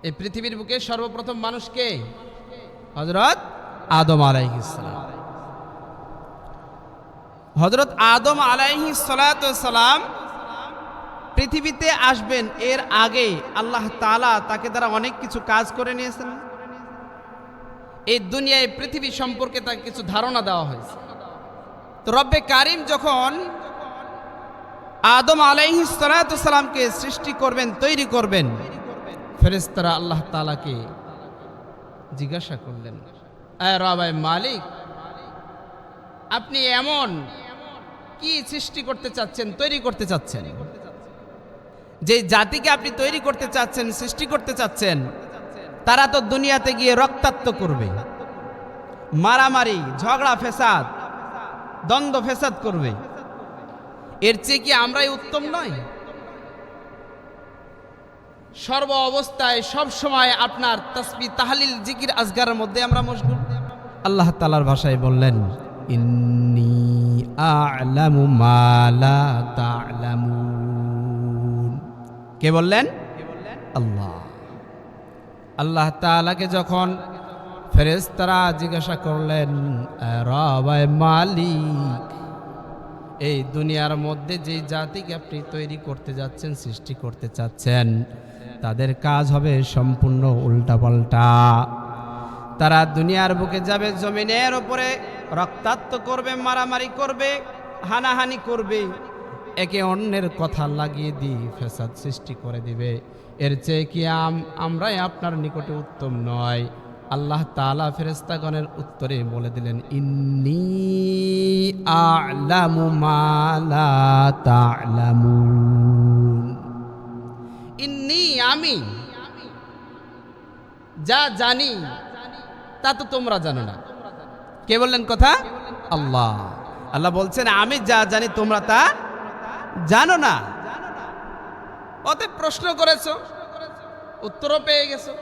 এই পৃথিবীর বুকে সর্বপ্রথম মানুষকে হযরত আদম আলাইহিস সালাম। হযরত আদম আলাইহিস সালাম পৃথিবীতে আসবেন এর আগে আল্লাহ তাআলা তাকে দ্বারা অনেক কিছু কাজ করে নিয়েছেন। এই দুনিয়ায় পৃথিবী সম্পর্কে তাকে কিছু ধারণা দেওয়া হয়েছে। তো রব্বে কারিম যখন আদম আলাইহিস সালামকে সৃষ্টি করবেন, তৈরি করবেন, ফেরেশতারা আল্লাহ তাআলাকে জিজ্ঞাসা করলেন, রব্বে মালিক, আপনি এমন কি সৃষ্টি করতে চাচ্ছেন, তৈরি করতে চাচ্ছেন? যে জাতিকে আপনি তৈরি করতে চাচ্ছেন, সৃষ্টি করতে চাচ্ছেন, তারা তো দুনিয়াতে গিয়ে রক্তাক্ত করবে, মারামারি, ঝগড়া ফেসাদ, দ্বন্দ্ব ফেসাদ করবে। এর চেয়ে কি আমরাই উত্তম নয়? সর্ব অবস্থায় সব সময় আপনার তাসবিহ, তাহলিল, জিকির, আজগারের মধ্যে আমরা মশগুল। আল্লাহ তাআলার ভাষায় বললেন, ইন্নী আ'লামু মা লা তা'লামুন। কে বললেন? আল্লাহ। আল্লাহ তাআলাকে যখন ফেরেশতারা জিজ্ঞাসা করলেন, রব্বে মালিক, এই দুনিয়ার মধ্যে যে জাতিকে আপনি তৈরি করতে যাচ্ছেন, সৃষ্টি করতে চাচ্ছেন, তাদের কাজ হবে সম্পূর্ণ উল্টাপাল্টা। তারা দুনিয়ার বুকে যাবে, জমিনের উপরে রক্তাক্ত করবে, মারামারি করবে, হানাহানি করবে, একে অন্যের কথা লাগিয়ে দিয়ে ফেসাদ সৃষ্টি করে দিবে। এর চেয়ে কি আমরাই আপনার নিকটে উত্তম নয়? আল্লাহ তাআলা ফেরেশতাগণের উত্তরে বলে দিলেন, ইন্নী আ'লামু মা লা তা'লামুন। ইন্নী, আমি যা জানি তা তো তোমরা জানো না। কে বললেন কথা? আল্লাহ। আল্লাহ বলছেন, আমি যা জানি তোমরা তা জানো না। অতএব প্রশ্ন করেছো, উত্তরও পেয়ে গেছো।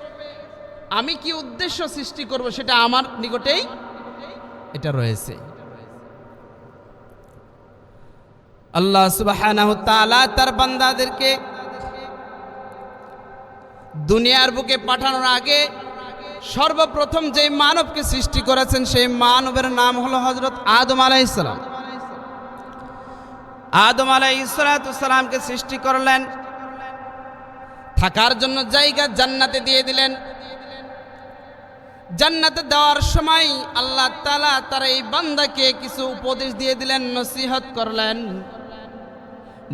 আমি কি উদ্দেশ্য সৃষ্টি করব সেটা আমার নিকটেই এটা রয়েছে। আল্লাহ সুবহানাহু ওয়া তাআলা তার বান্দাদেরকে দুনিয়ার বুকে পাঠানোর আগে সর্বপ্রথম যে মানবকে সৃষ্টি করেছেন, সেই মানবের নাম হলো হযরত আদম আলাইহিস সালাম। আদম আলাইহিস সালামকে সৃষ্টি করলেন, থাকার জন্য জায়গা জান্নাতে দিয়ে দিলেন। জান্নাতে দেওয়ার সময় আল্লাহ তাআলা তার এই বান্দাকে কিছু উপদেশ দিয়ে দিলেন, নসিহত করলেন।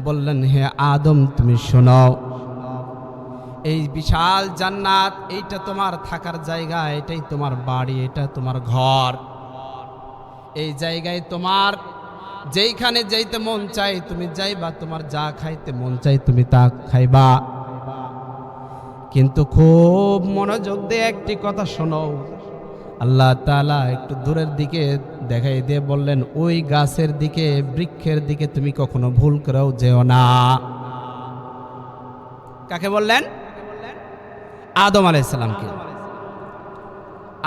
বললেন, হে আদম, তুমি শোনো, এই বিশাল জান্নাত, এইটা তোমার থাকার জায়গা, এটাই তোমার বাড়ি, এটা তোমার ঘর। এই জায়গায় তোমার যেইখানে যাইতে মন চাই তুমি যাইবা, তোমার যা খাইতে মন চাই তুমি তা খাইবা। কিন্তু খুব মনোযোগ দিয়ে একটি কথা শোনো। আল্লাহ তাআলা একটু দূরের দিকে দেখাই দিয়ে বললেন, ওই গাছের দিকে, বৃক্ষের দিকে তুমি কখনো ভুল করেও যেও না। কাকে বললেন? আদম আলাইহিস সালামকে।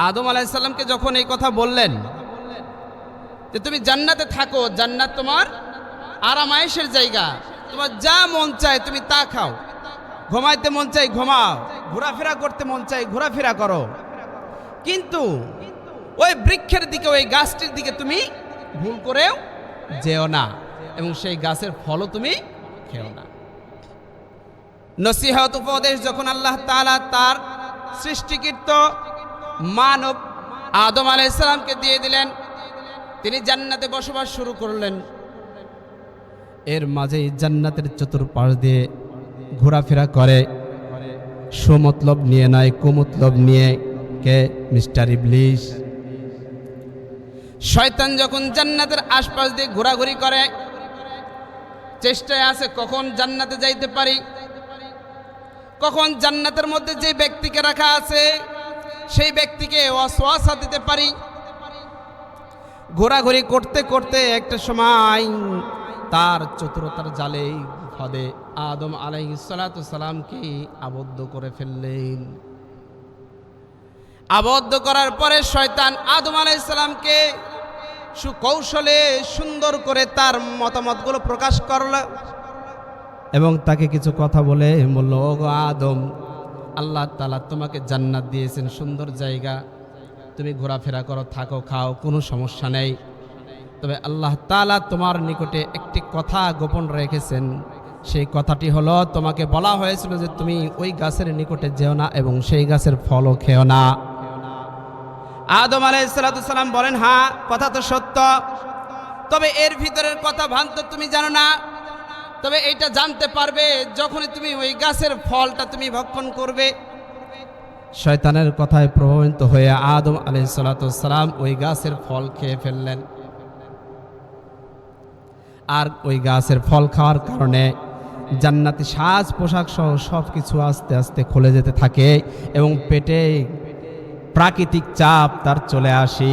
আদম আলাইহিস সালামকে যখন এই কথা বললেন যে তুমি জান্নাতে থাকো, জান্নাত তোমার আরামায়েশের জায়গা, তোমার যা মন চায় তুমি তা খাও, ঘুমাইতে মন চাই ঘুমাও, ঘোরাফেরা করতে মন চাই ঘোরাফেরা করো, কিন্তু ওই বৃক্ষের দিকে, ওই গাছটির দিকে তুমি ভুল করেও যেও না, এবং সেই গাছের ফলও তুমি খেও না। নসিহত উপদেশ যখন আল্লাহ তাআলা তার সৃষ্টিকৃত মানব আদম আলাইহিস সালামকে দিয়ে দিলেন, তিনি জান্নাতে বসবাস শুরু করলেন। এর মাঝেই জান্নাতের চতুর্পাশ দিয়ে ঘোরাফেরা করে, সুমতলব নিয়ে নয়, কুমতলব নিয়ে। কে? মিস্টার ইবলিস। শয়তান যখন জান্নাতের আশপাশ দিয়ে ঘোরাঘুরি করে, চেষ্টায় আছে কখন জান্নাতে যাইতে পারি, কখন জান্নাতের মধ্যে যে ব্যক্তিকে রাখা আছে সেই ব্যক্তিকে ওয়াসওয়াসা দিতে পারি। ঘোরাঘুরি করতে করতে একটা সময় তার চতুরতার জালে ফাঁদে আদম আলাইহিস সালামকে আবদ্ধ করে ফেললেন। আবদ্ধ করার পরে শয়তান আদম আলাইহিস সালামকে সুকৌশলে সুন্দর করে তার মতামতগুলো প্রকাশ করল এবং তাকে কিছু কথা বলে বলল, ওগো আদম, আল্লাহ তাআলা তোমাকে জান্নাত দিয়েছেন, সুন্দর জায়গা, তুমি ঘোরাফেরা করো, থাকো, খাও, কোনো সমস্যা নেই। তবে আল্লাহ তাআলা তোমার নিকটে একটি কথা গোপন রেখেছেন। সেই কথাটি হলো, তোমাকে বলা হয়েছিল যে তুমি ওই গাছের নিকটে যেও না এবং সেই গাছের ফলও খেও না। আদম আলাইহিস সালাম বলেন, হ্যাঁ, কথা তো সত্য, তবে এর ভিতরের কথা ভান্ত তুমি জানো না। তবে এইটা জানতে পারবে যখনই তুমি ওই গাছের ফলটা তুমি ভক্ষণ করবে। শয়তানের কথায় প্রভাবিত হয়ে আদম আলাইহিস সালাম ওই গাছের ফল খেয়ে ফেললেন। আর ওই গাছের ফল খাওয়ার কারণে জান্নাতি সাজ পোশাক সহ সব কিছু আস্তে আস্তে খুলে যেতে থাকে এবং পেটে প্রাকৃতিক চাপ তার চলে আসে।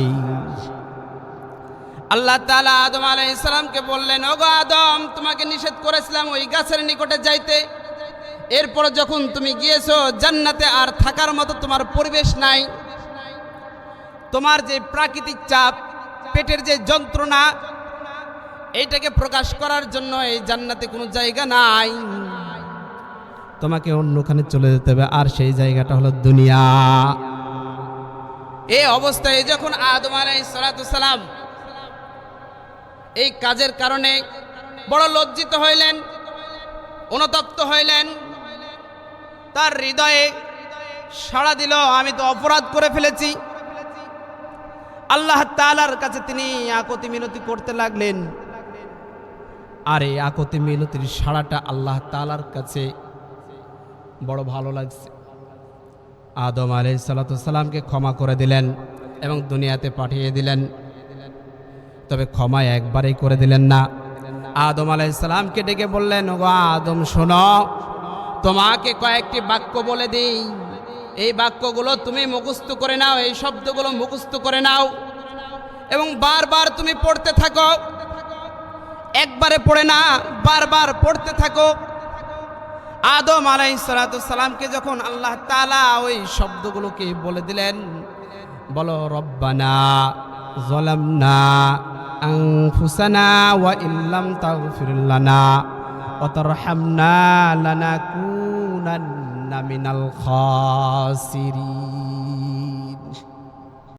আল্লাহ তাআলা আদম আলাইহিস সালামকে বললেন, ওগো আদম, তোমাকে নিষেধ করেছিলাম ওই গাছের নিকটে যাইতে, এরপর যখন তুমি গিয়েছো জান্নাতে আর থাকার মতো তোমার পরিবেশ নাই। তোমার যে প্রাকৃতিক চাপ, পেটের যে যন্ত্রণা, এইটাকে প্রকাশ করার জন্য এই জান্নাতে কোনো জায়গা নাই, তোমাকে অন্যখানে চলে যেতে হবে, আর সেই জায়গাটা হলো দুনিয়া। এই অবস্থায় যখন আদম আলাইহিস সালাম এই কাজের কারণে বড় লজ্জিত হইলেন, অনুতপ্ত হইলেন, তার হৃদয়ে সাড়া দিল, আমি তো অপরাধ করে ফেলেছি। আল্লাহ তাআলার কাছে তিনি আকুতি মিনতি করতে লাগলেন। আর এই আকুতি মিনতির সাড়াটা আল্লাহ তাআলার কাছে বড় ভালো লাগছে। আদম আলাইহিস সালামকে ক্ষমা করে দিলেন এবং দুনিয়াতে পাঠিয়ে দিলেন। তবে ক্ষমা একবারেই করে দিলেন না। আদম আলাইহিস সালামকে ডেকে বললেন, ওগো আদম, শোনো, তোমাকে কয়েকটি বাক্য বলে দিই, এই বাক্যগুলো তুমি মুখস্থ করে নাও, এই শব্দগুলো মুখস্থ করে নাও এবং বারবার তুমি পড়তে থাকো। একবারে পড়ে না, বারবার পড়তে থাকো। আদম আলাইহিস সালামকে যখন আল্লাহ তাআলা ওই শব্দগুলোকে বলে দিলেন, বলো, রব্বানা যালামনা আনফুসানা ওয়া ইল্লাম তাগফির লানা ওয়া তারহামনা লানাকুনান্না মিনাল খাসিরিন।